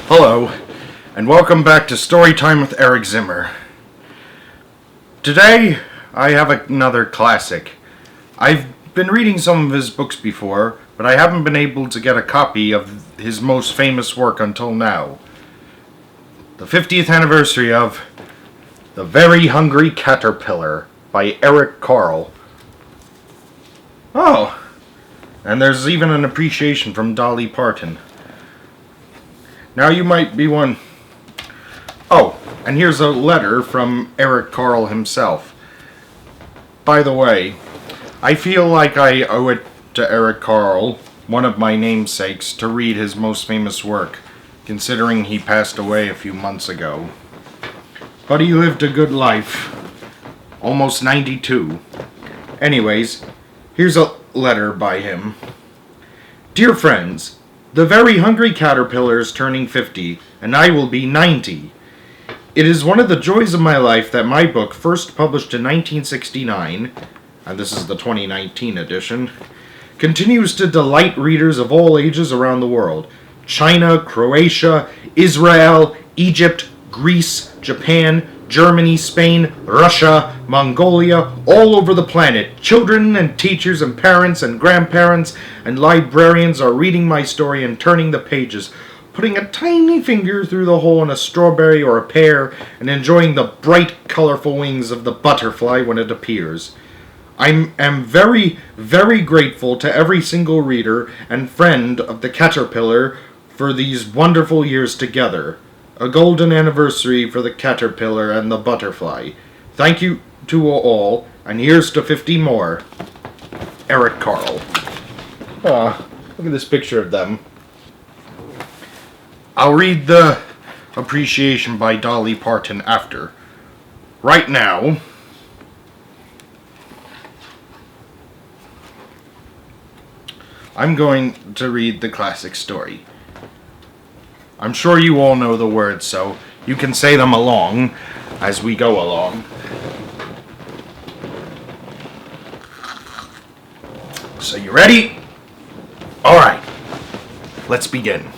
Hello, and welcome back to Storytime with Eric Zimmer. Today, I have another classic. I've been reading some of his books before, but I haven't been able to get a copy of his most famous work until now. The 50th anniversary of The Very Hungry Caterpillar by Eric Carle. Oh, and there's even an appreciation from Dolly Parton. Now you might be one. Oh, and here's a letter from Eric Carle himself. By the way, I feel like I owe it to Eric Carle, one of my namesakes, to read his most famous work, considering he passed away a few months ago. But he lived a good life, almost 92. Anyways, here's a letter by him. Dear friends, the Very Hungry Caterpillar is turning 50, and I will be 90. It is one of the joys of my life that my book, first published in 1969, and this is the 2019 edition, continues to delight readers of all ages around the world. China, Croatia, Israel, Egypt, Greece, Japan, Germany, Spain, Russia, Mongolia, all over the planet. Children and teachers and parents and grandparents and librarians are reading my story and turning the pages, putting a tiny finger through the hole in a strawberry or a pear, and enjoying the bright, colorful wings of the butterfly when it appears. I am very, very grateful to every single reader and friend of the Caterpillar for these wonderful years together. A golden anniversary for the caterpillar and the butterfly. Thank you to all, and here's to 50 more. Eric Carle. Look at this picture of them. I'll read the appreciation by Dolly Parton after. Right now, I'm going to read the classic story. I'm sure you all know the words, so you can say them along as we go along. So you ready? All right, let's begin.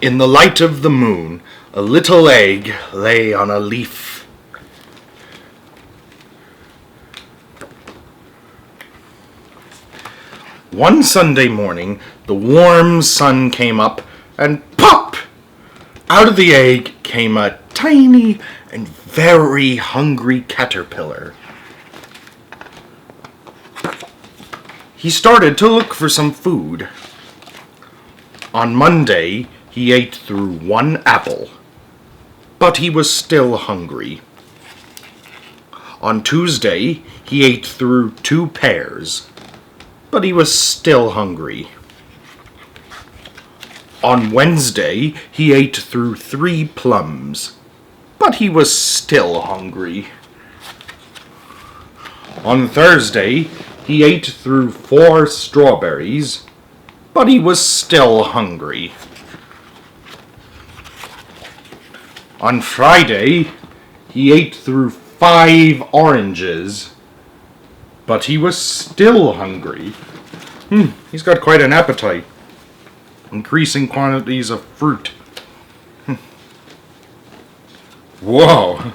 In the light of the moon, a little egg lay on a leaf. One Sunday morning, the warm sun came up, and pop! Out of the egg came a tiny and very hungry caterpillar. He started to look for some food. On Monday, he ate through one apple, but he was still hungry. On Tuesday, he ate through 2 pears, but he was still hungry. On Wednesday, he ate through 3 plums, but he was still hungry. On Thursday, he ate through 4 strawberries, but he was still hungry. On Friday, he ate through 5 oranges, but he was still hungry. He's got quite an appetite. Increasing quantities of fruit. Whoa.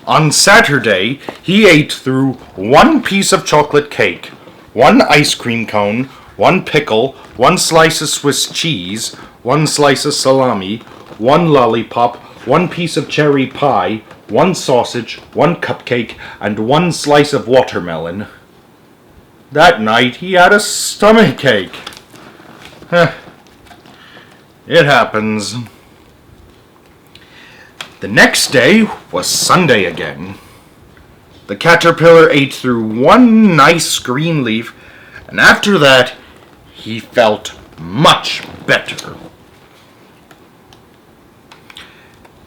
On Saturday, he ate through 1 piece of chocolate cake, 1 ice cream cone, 1 pickle, 1 slice of Swiss cheese, 1 slice of salami, 1 lollipop, 1 piece of cherry pie, 1 sausage, 1 cupcake, and 1 slice of watermelon. That night he had a stomachache. It happens. The next day was Sunday again. The caterpillar ate through 1 nice green leaf, and after that he felt much better.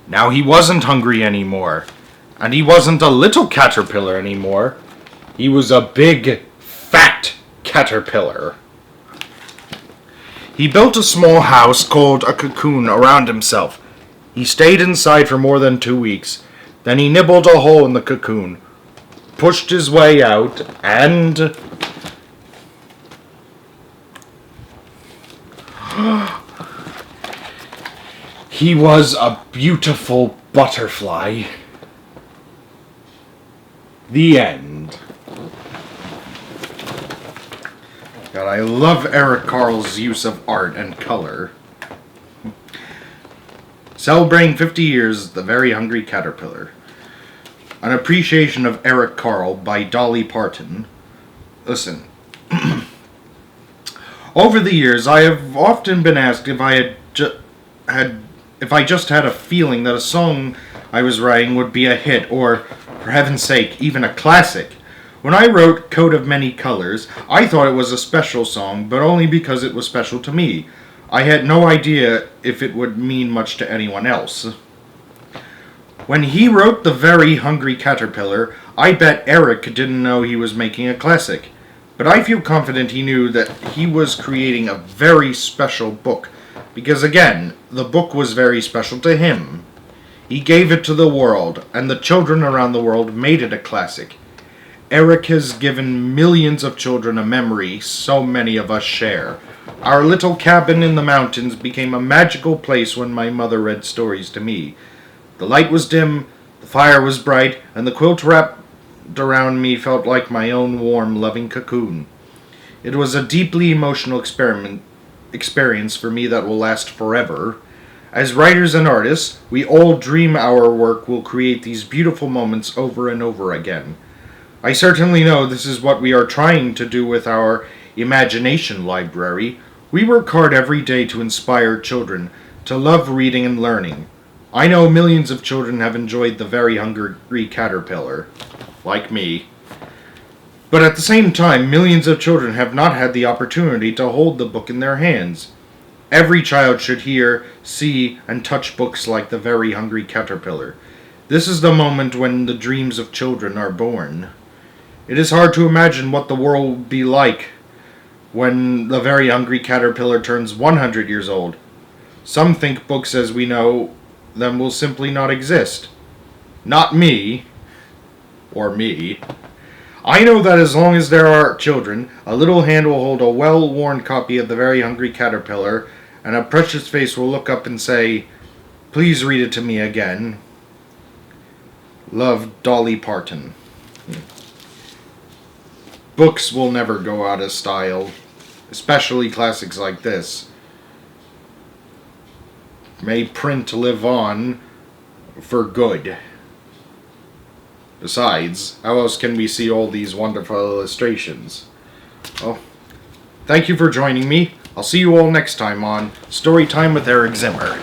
Now he wasn't hungry anymore, and he wasn't a little caterpillar anymore. He was a big, fat caterpillar. He built a small house called a cocoon around himself. He stayed inside for more than 2 weeks. Then he nibbled a hole in the cocoon, pushed his way out, and He was a beautiful butterfly. The end. God, I love Eric Carle's use of art and color. Celebrating 50 years, The Very Hungry Caterpillar. An appreciation of Eric Carle by Dolly Parton. Listen. Over the years, I have often been asked if I just had a feeling that a song I was writing would be a hit, or, for heaven's sake, even a classic. When I wrote Coat of Many Colors, I thought it was a special song, but only because it was special to me. I had no idea if it would mean much to anyone else. When he wrote The Very Hungry Caterpillar, I bet Eric didn't know he was making a classic. But I feel confident he knew that he was creating a very special book, because again, the book was very special to him. He gave it to the world, and the children around the world made it a classic. Eric has given millions of children a memory so many of us share. Our little cabin in the mountains became a magical place when my mother read stories to me. The light was dim, the fire was bright, and the quilt wrapped around me felt like my own warm, loving cocoon. It was a deeply emotional experience for me that will last forever. As writers and artists, we all dream our work will create these beautiful moments over and over again. I certainly know this is what we are trying to do with our imagination library. We work hard every day to inspire children to love reading and learning. I know millions of children have enjoyed The Very Hungry Caterpillar, like me. But at the same time, millions of children have not had the opportunity to hold the book in their hands. Every child should hear, see, and touch books like The Very Hungry Caterpillar. This is the moment when the dreams of children are born. It is hard to imagine what the world will be like when The Very Hungry Caterpillar turns 100 years old. Some think books as we know them will simply not exist. Not me. Or me. I know that as long as there are children, a little hand will hold a well-worn copy of The Very Hungry Caterpillar, and a precious face will look up and say, "Please read it to me again." Love, Dolly Parton. Books will never go out of style, especially classics like this. May print live on for good. Besides, how else can we see all these wonderful illustrations? Well, thank you for joining me. I'll see you all next time on Storytime with Eric Zimmer.